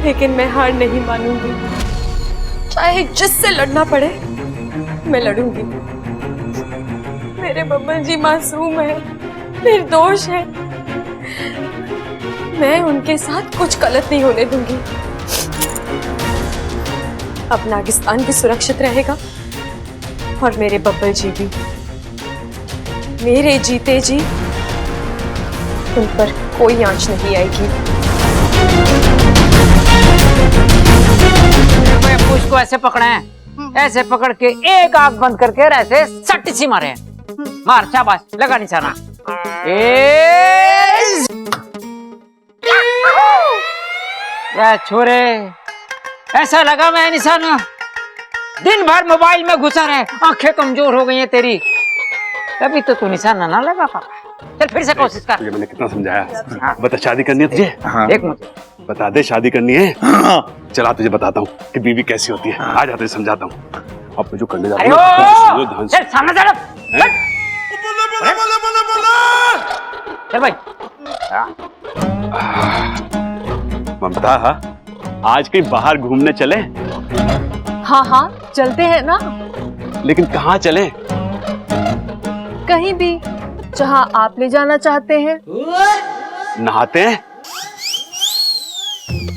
[SPEAKER 1] लेकिन मैं हार नहीं मानूंगी, चाहे जिससे लड़ना पड़े मैं लड़ूंगी। मेरे बब्बन जी मासूम है, निर्दोष है। मैं उनके साथ कुछ गलत नहीं होने दूंगी। अब नागिस्तान भी सुरक्षित रहेगा और मेरे बब्बल जी भी। मेरे जीते जी उन पर कोई आंच नहीं आएगी।
[SPEAKER 10] उसको ऐसे पकड़े हैं, ऐसे पकड़ के एक आंख बंद करके ऐसे सट सी मारे हैं। मार, शाबाश, लगा निशाना। क्या छोरे, ऐसा लगा मैं निशाना। दिन भर मोबाइल में घुसा रहे, आंखें कमजोर हो गई हैं तेरी, तभी तो तू निशाना ना लगा पापा। चल फिर से कोशिश कर।
[SPEAKER 9] तुझे मैंने कितना समझाया। बता, शादी करनी है तुझे?
[SPEAKER 10] देख मुझे
[SPEAKER 9] बता दे, शादी करनी है? चला तुझे बताता हूँ कि बीवी कैसी होती है। आ जा, तुझे समझाता हूँ। अब जो करने जा रहा हूँ,
[SPEAKER 10] चल सामने चल। चल भाई।
[SPEAKER 9] ममता, आज कहीं बाहर घूमने चले?
[SPEAKER 1] हाँ हाँ चलते हैं ना।
[SPEAKER 9] लेकिन कहाँ चले?
[SPEAKER 1] कहीं भी जहाँ आप ले जाना चाहते हैं।
[SPEAKER 9] नहाते हैं?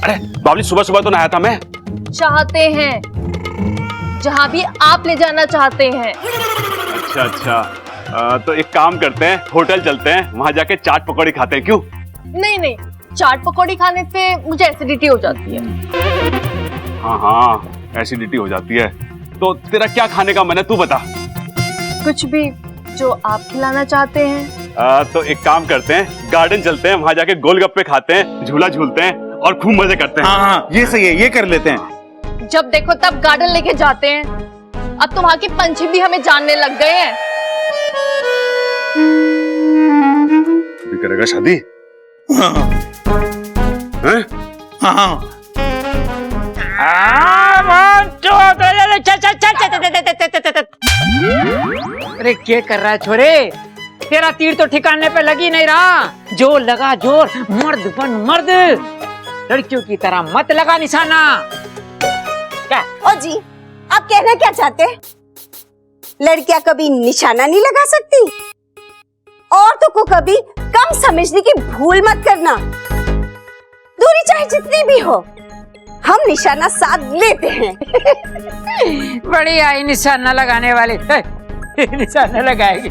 [SPEAKER 9] अरे बाबली, सुबह सुबह तो नहाया था मैं।
[SPEAKER 1] चाहते हैं जहाँ भी आप ले जाना चाहते हैं।
[SPEAKER 9] अच्छा अच्छा, तो एक काम करते हैं, होटल चलते हैं, वहाँ जाके चाट पकौड़ी खाते हैं। क्यों?
[SPEAKER 1] नहीं नहीं, चाट पकौड़ी खाने से मुझे एसिडिटी हो जाती है।
[SPEAKER 9] हाँ हाँ, एसिडिटी हो जाती है। तो तेरा क्या खाने का मन है, तू बता।
[SPEAKER 1] कुछ भी जो आप खिलाना चाहते हैं।
[SPEAKER 9] तो एक काम करते हैं, गार्डन चलते हैं, वहाँ जाके गोलगप्पे खाते हैं, झूला झूलते हैं और खूब मजे करते हैं।
[SPEAKER 5] हाँ, ये सही है, ये कर लेते हैं।
[SPEAKER 1] जब देखो तब गार्डन लेके जाते हैं। अब तो वहाँ के पंछी भी हमें जानने लग गए हैं।
[SPEAKER 9] भी करेगा शादी? हैं?
[SPEAKER 5] हाँ।
[SPEAKER 10] अरे क्या कर रहा है छोरे, तेरा तीर तो ठिकाने पे लगी नहीं रहा। जोर लगा जोर, मर्द बन मर्द, लड़कियों की तरह मत लगा निशाना। क्या?
[SPEAKER 3] ओ जी, आप कहना क्या चाहते हैं? लड़कियां कभी निशाना नहीं लगा सकती? औरतों को कभी कम समझने की भूल मत करना। दूरी चाहे जितनी भी हो, हम निशाना साथ लेते हैं।
[SPEAKER 10] बड़ी आई निशाना लगाने वाली। निशाना लगाएगी।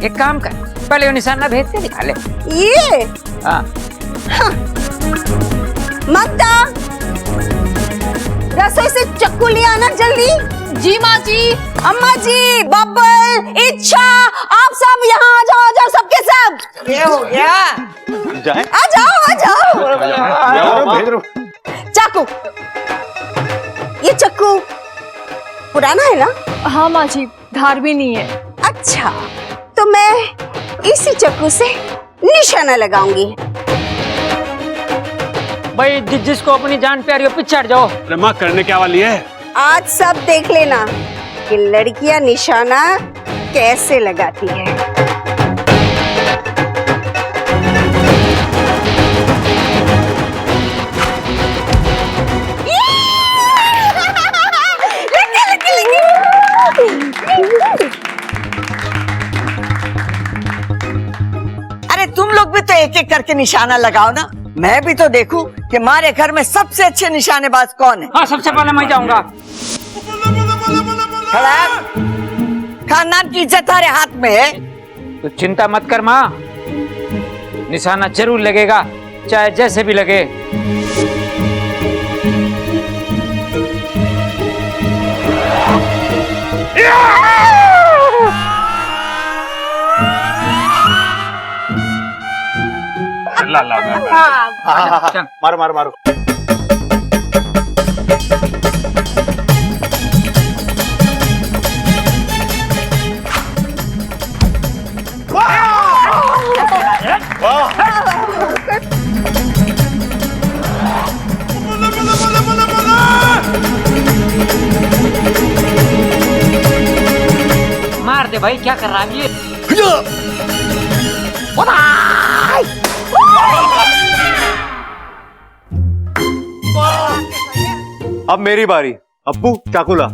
[SPEAKER 10] एक काम कर, पहले वो निशाना भेज के दिखा ले।
[SPEAKER 3] ये
[SPEAKER 10] हाँ।
[SPEAKER 3] ममता, रसोई से चक्कू ले आना जल्दी।
[SPEAKER 1] जी माँ जी।
[SPEAKER 3] अम्मा जी, बब्बल, इच्छा, आप सब यहाँ आ जाओ, आ जाओ सबके सब।
[SPEAKER 10] ये हो गया।
[SPEAKER 5] जाए?
[SPEAKER 3] आ जाओ, आ जाओ।
[SPEAKER 5] भेज रहा हूं।
[SPEAKER 3] चाकू।
[SPEAKER 8] ये चक्कू पुराना है ना?
[SPEAKER 1] हाँ माँ जी, धार भी नहीं है।
[SPEAKER 8] अच्छा, तो मैं इसी चक्कू से निशाना लगाऊंगी।
[SPEAKER 10] भाई जिसको अपनी जान प्यारी हो पीछे हट जाओ।
[SPEAKER 9] अरे माँ करने क्या वाली है?
[SPEAKER 8] आज सब देख लेना कि लड़कियां निशाना कैसे लगाती है। अरे तुम लोग भी तो एक एक करके निशाना लगाओ ना, मैं भी तो देखूं कि हमारे घर में सबसे अच्छे निशानेबाज कौन है।
[SPEAKER 10] हाँ सबसे पहले मैं जाऊंगा।
[SPEAKER 8] खानदान की इज्जत हमारे हाथ में है।
[SPEAKER 10] तो चिंता मत कर माँ, निशाना जरूर लगेगा, चाहे जैसे भी लगे।
[SPEAKER 9] ला ला
[SPEAKER 5] मारो मारो मारो।
[SPEAKER 10] मार दे भाई, क्या कर रहा है ये?
[SPEAKER 2] अब मेरी बारी। अप्पू चाकू ला।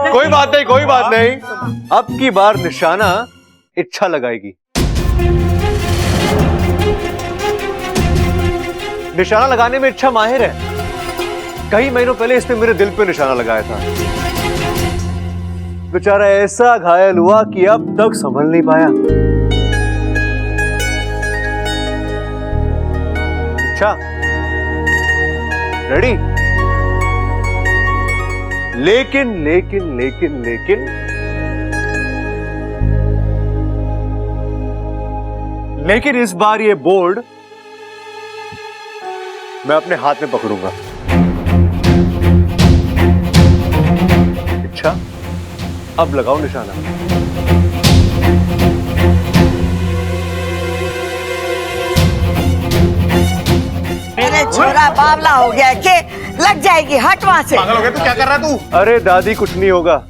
[SPEAKER 2] कोई बात नहीं, कोई बात नहीं। अब की बार निशाना इच्छा लगाएगी। निशाना लगाने में इच्छा माहिर है। कई महीनों पहले इसने मेरे दिल पे निशाना लगाया था। बेचारा ऐसा घायल हुआ कि अब तक संभल नहीं पाया। अच्छा, रेडी? लेकिन लेकिन लेकिन लेकिन लेकिन इस बार ये बोर्ड मैं अपने हाथ में पकड़ूंगा। अच्छा, अब लगाओ निशाना।
[SPEAKER 8] मेरे छोरा बावला हो गया के लग जाएगी, हट वहां से।
[SPEAKER 5] पागल हो गया तू? क्या कर रहा है तू?
[SPEAKER 2] अरे दादी, कुछ नहीं होगा।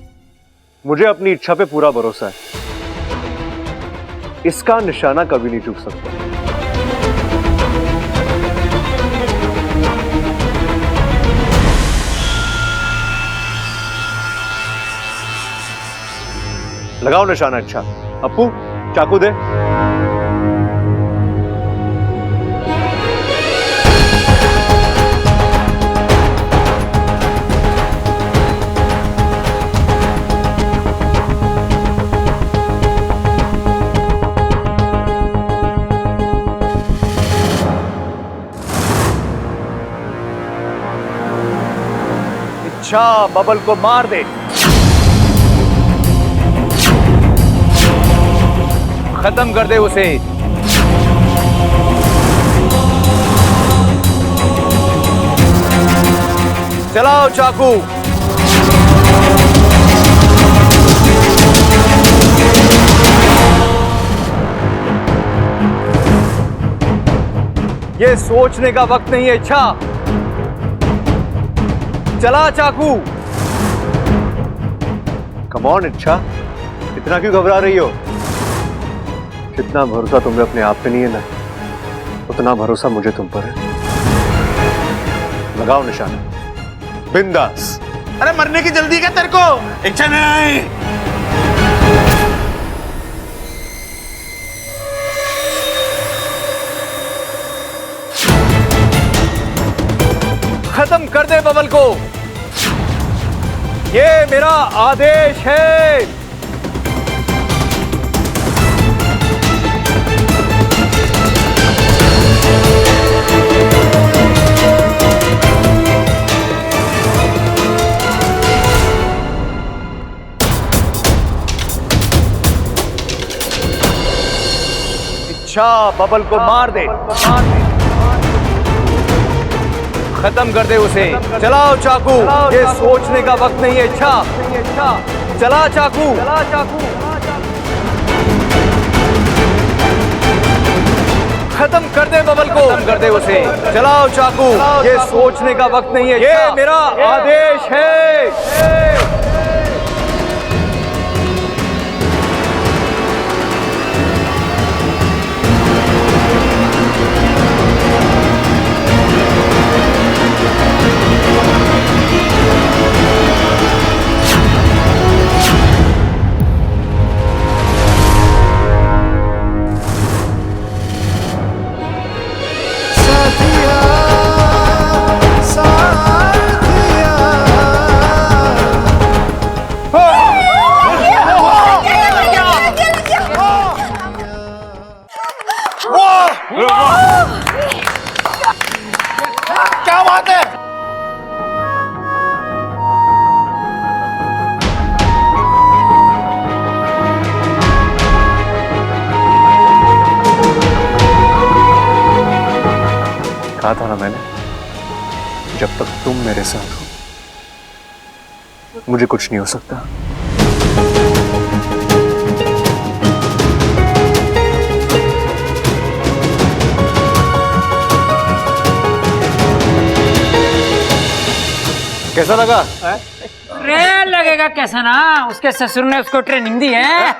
[SPEAKER 2] मुझे अपनी इच्छा पे पूरा भरोसा है। इसका निशाना कभी नहीं चूक सकता। लगाओ निशाना। अच्छा अप्पू, चाकू दे। अच्छा, बबल को मार दे। खत्म कर दे उसे। चलाओ चाकू। ये सोचने का वक्त नहीं है। अच्छा, चला चाकू। कम ऑन इच्छा, इतना क्यों घबरा रही हो? जितना भरोसा तुम्हें अपने आप पे नहीं है ना, उतना भरोसा मुझे तुम पर है। लगाओ निशाना, बिंदास।
[SPEAKER 5] अरे मरने की जल्दी क्या तेरे को? इच्छा नहीं।
[SPEAKER 2] खत्म कर दे बबल को। ये मेरा आदेश है। इच्छा बबल को मार दे, खत्म कर दे उसे। चलाओ चाकू, ये सोचने का वक्त नहीं है। इच्छा चला चाकू, खत्म कर दे बबल को, खत्म कर दे उसे। चलाओ चाकू, ये सोचने का वक्त नहीं है। ये मेरा आदेश है।
[SPEAKER 6] क्या बात है?
[SPEAKER 2] कहा था ना मैंने, जब तक तुम मेरे साथ हो मुझे कुछ नहीं हो सकता। कैसा लगा?
[SPEAKER 10] ट्रेन लगेगा कैसा ना, उसके ससुर ने उसको ट्रेनिंग दी है।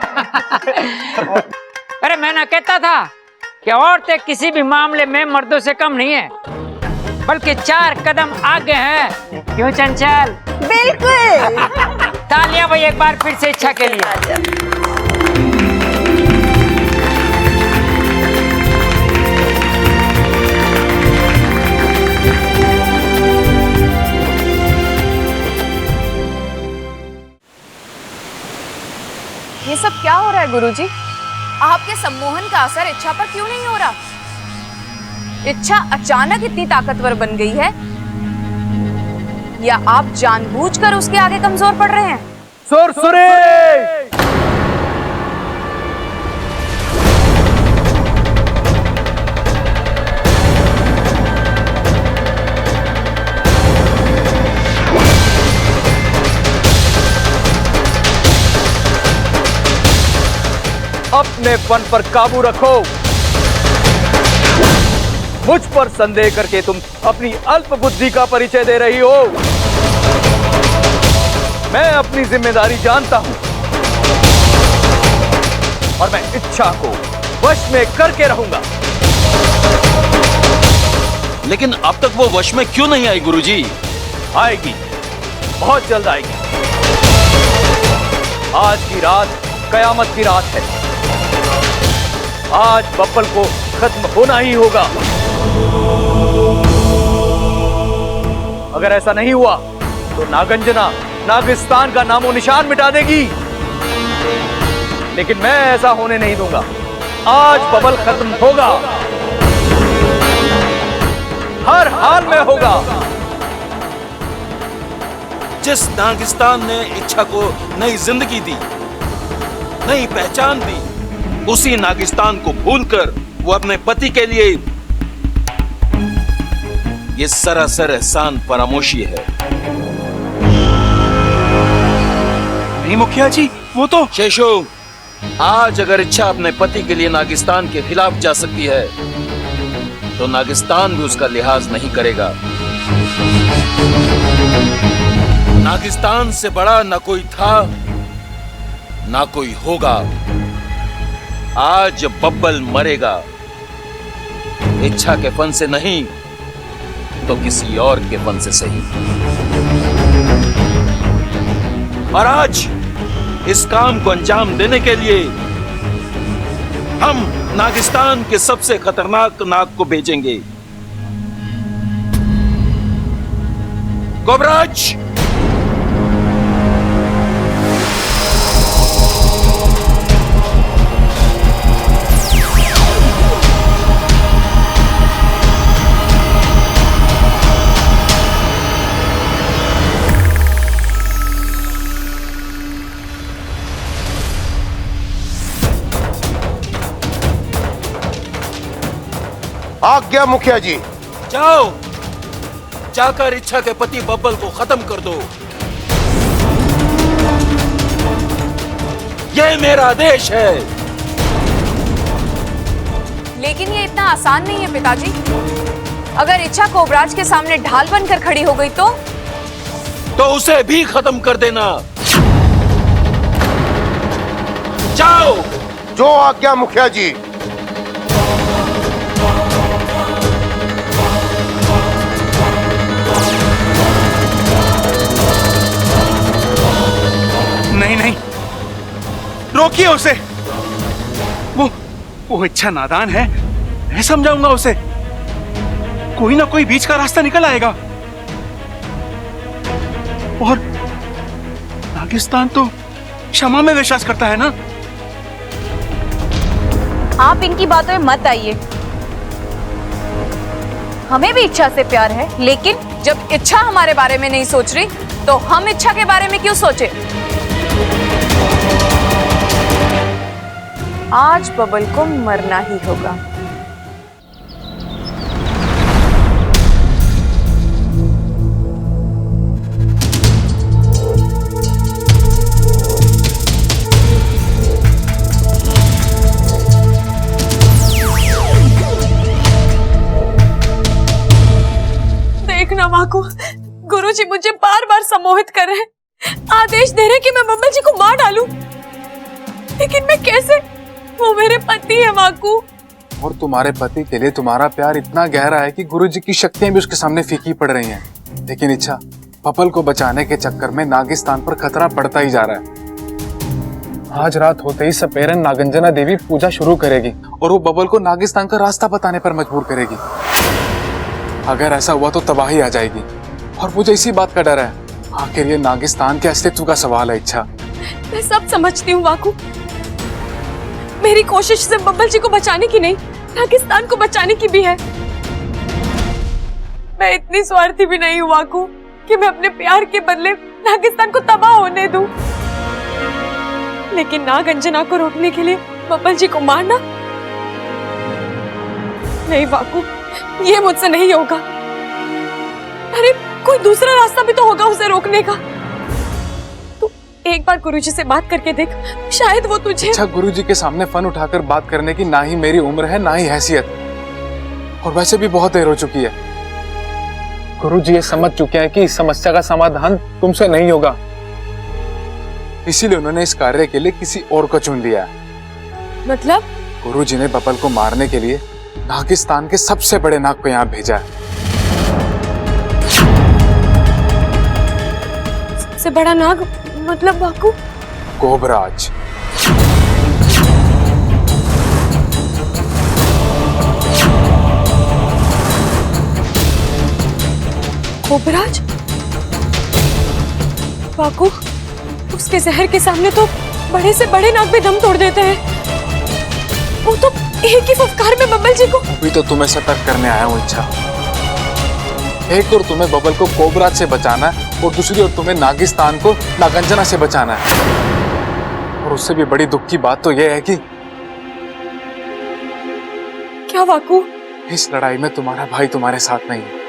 [SPEAKER 10] अरे मैं ना कहता था कि औरतें किसी भी मामले में मर्दों से कम नहीं है, बल्कि 4 कदम आगे है। क्यों चंचल?
[SPEAKER 8] बिल्कुल।
[SPEAKER 10] तालियां भाई एक बार फिर से इच्छा के लिए।
[SPEAKER 7] ये सब क्या हो रहा है गुरुजी? आपके सम्मोहन का असर इच्छा पर क्यों नहीं हो रहा? इच्छा अचानक इतनी ताकतवर बन गई है, या आप जानबूझकर उसके आगे कमजोर पड़ रहे हैं?
[SPEAKER 2] सुरसुरी! अपने फन पर काबू रखो। मुझ पर संदेह करके तुम अपनी अल्प बुद्धि का परिचय दे रही हो। मैं अपनी जिम्मेदारी जानता हूं और मैं इच्छा को वश में करके रहूंगा।
[SPEAKER 4] लेकिन अब तक वो वश में क्यों नहीं आई गुरुजी?
[SPEAKER 2] आएगी, बहुत जल्द आएगी। आज की रात कयामत की रात है। आज बब्बल को खत्म होना ही होगा। अगर ऐसा नहीं हुआ तो नागंजना नागिस्तान का नामो निशान मिटा देगी। लेकिन मैं ऐसा होने नहीं दूंगा। आज बब्बल खत्म होगा, हर हाल में होगा।
[SPEAKER 4] जिस नागिस्तान ने इच्छा को नई जिंदगी दी, नई पहचान दी, उसी नागिस्तान को भूलकर वो अपने पति के लिए ये सरासर एहसान फरामोशी है।
[SPEAKER 6] नहीं मुखिया जी, वो तो
[SPEAKER 4] शेषो, आज अगर इच्छा अपने पति के लिए नागिस्तान के खिलाफ जा सकती है तो नागिस्तान भी उसका लिहाज नहीं करेगा। नागिस्तान से बड़ा ना कोई था ना कोई होगा। आज बब्बल मरेगा, इच्छा के फन से नहीं तो किसी और के फन से सही। और आज इस काम को अंजाम देने के लिए हम नागिस्तान के सबसे खतरनाक नाग को भेजेंगे। गोबराज,
[SPEAKER 11] आज्ञा मुखिया जी।
[SPEAKER 4] जाओ, जाकर इच्छा के पति बब्बल को खत्म कर दो। यह मेरा आदेश है।
[SPEAKER 7] लेकिन ये इतना आसान नहीं है पिताजी। अगर इच्छा कोबराज के सामने ढाल बनकर खड़ी हो गई तो
[SPEAKER 4] उसे भी खत्म कर देना। जाओ।
[SPEAKER 11] जो आज्ञा मुखिया जी।
[SPEAKER 6] नहीं नहीं, रोकिए उसे। वो इच्छा नादान है, मैं समझाऊंगा उसे। कोई ना कोई बीच का रास्ता निकल आएगा। और नागिस्तान तो क्षमा में विश्वास करता है ना।
[SPEAKER 7] आप इनकी बातों में मत आइए। हमें भी इच्छा से प्यार है, लेकिन जब इच्छा हमारे बारे में नहीं सोच रही तो हम इच्छा के बारे में क्यों सोचे। आज बबल को मरना ही होगा।
[SPEAKER 1] देखना वाकू, गुरुजी मुझे बार बार सम्मोहित कर रहे हैं, आदेश दे रहे कि मैं बब्बल जी को मार डालूं। लेकिन मैं कैसे? वो मेरे पति है वाकू।
[SPEAKER 12] और तुम्हारे पति के लिए तुम्हारा प्यार इतना गहरा है कि गुरुजी की शक्तियां भी उसके सामने फीकी पड़ रही हैं। लेकिन इच्छा, बब्बल को बचाने के चक्कर में नागिस्तान पर खतरा बढ़ता ही जा रहा है। आज रात होते ही सपेरन नागंजना देवी पूजा शुरू करेगी और वो बब्बल को नागिस्तान का रास्ता बताने पर मजबूर करेगी। अगर ऐसा हुआ तो तबाही आ जाएगी और मुझे इसी बात का डर है। आखिर ये नागिस्तान के अस्तित्व का सवाल है इच्छा।
[SPEAKER 1] मैं सब समझती हूँ वाकू। मेरी कोशिश सिर्फ बब्बल जी को बचाने की नहीं, नागिस्तान को बचाने की भी है। मैं इतनी स्वार्थी भी नहीं हूँ वाकू कि मैं अपने प्यार के बदले नागिस्तान को तबाह होने दूं। लेकिन नागंजना को रोकने के लिए बब्बल जी को मारना नहीं वाकू, ये मुझसे नहीं होगा। अरे कोई दूसरा रास्ता भी तो होगा उसे रोकने का। तू एक बार गुरुजी से बात करके देख, शायद वो तुझे।
[SPEAKER 12] अच्छा, गुरुजी के सामने फन उठाकर बात करने की ना ही मेरी उम्र है ना ही हैसियत, और वैसे भी बहुत देर हो चुकी है। गुरुजी ये समझ चुके हैं कि इस समस्या का समाधान तुमसे नहीं होगा, इसीलिए उन्होंने इस कार्य के लिए किसी और को चुन लिया है।
[SPEAKER 1] मतलब?
[SPEAKER 12] गुरुजी ने बब्बल को मारने के लिए नागिस्तान के सबसे बड़े नाग को यहाँ भेजा है।
[SPEAKER 1] सबसे बड़ा नाग मतलब वाकू?
[SPEAKER 12] कोबराज।
[SPEAKER 1] कोबराज? वाकू, उसके जहर के सामने तो बड़े से बड़े नाग भी दम तोड़ देते हैं। वो तो एक ही फुफकार में बब्बल जी को।
[SPEAKER 12] अभी तो तुम्हें सतर्क करने आया हूँ इच्छा। एक और तुम्हें बब्बल को कोबराज से बचाना है और दूसरी ओर तुम्हें नागिस्तान को नागंजना से बचाना है। और उससे भी बड़ी दुख की बात तो यह है कि
[SPEAKER 1] क्या वाकू?
[SPEAKER 12] इस लड़ाई में तुम्हारा भाई तुम्हारे साथ नहीं है।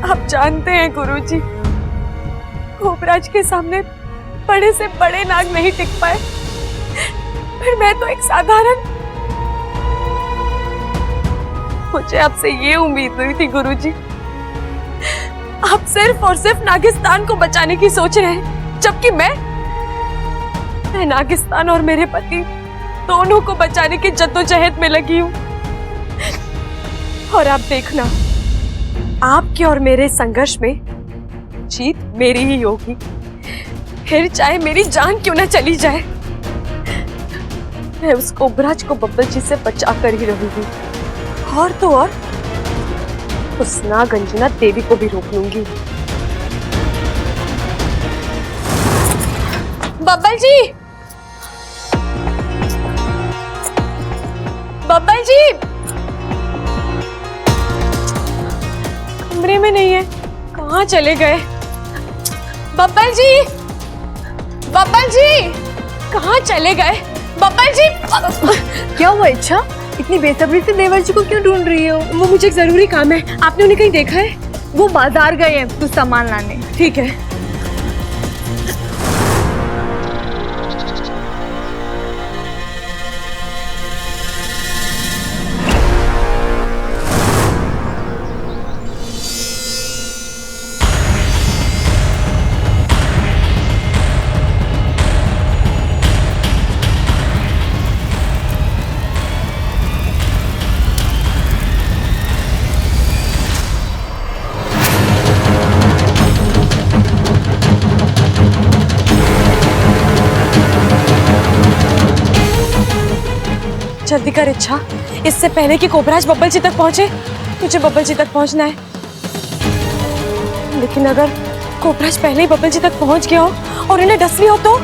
[SPEAKER 1] आप जानते हैं गुरुजी, कोबराज के सामने बड़े से बड़े नाग नहीं टिक पाए, फिर मैं तो एक साधारण। मुझे आपसे ये उम्मीद हुई थी गुरुजी, आप सिर्फ और सिर्फ नागिस्तान को बचाने की सोच रहे हैं, जबकि मैं नागिस्तान और मेरे पति दोनों को बचाने की जद्दोजहद में लगी हूँ। और आप देखना, आपके और मेरे संघर्ष में जीत मेरी ही होगी, फिर चाहे मेरी जान क्यों ना चली जाए। मैं उस कोबराज को बब्बल जी से बचा कर ही रहूंगी, और तो और उस नागंजना देवी को भी रोक लूंगी। बब्बल जी, बब्बल जी कमरे में नहीं है। कहाँ चले गए? बब्बल जी, बब्बल जी, कहाँ चले गए? बब्बल जी,
[SPEAKER 3] क्या हुआ इच्छा? इतनी बेसब्री से देवर जी को क्यों ढूंढ रही हो?
[SPEAKER 1] वो मुझे एक जरूरी काम है, आपने उन्हें कहीं देखा है?
[SPEAKER 3] वो बाजार गए हैं कुछ सामान लाने।
[SPEAKER 1] ठीक है। जल्दी कर इच्छा, इससे पहले कि कोबराज बब्बल जी तक पहुंचे, मुझे बब्बल जी तक पहुंचना है। लेकिन अगर कोबराज पहले ही बब्बल जी तक पहुंच गया हो और इन्हें डस लिया हो तो?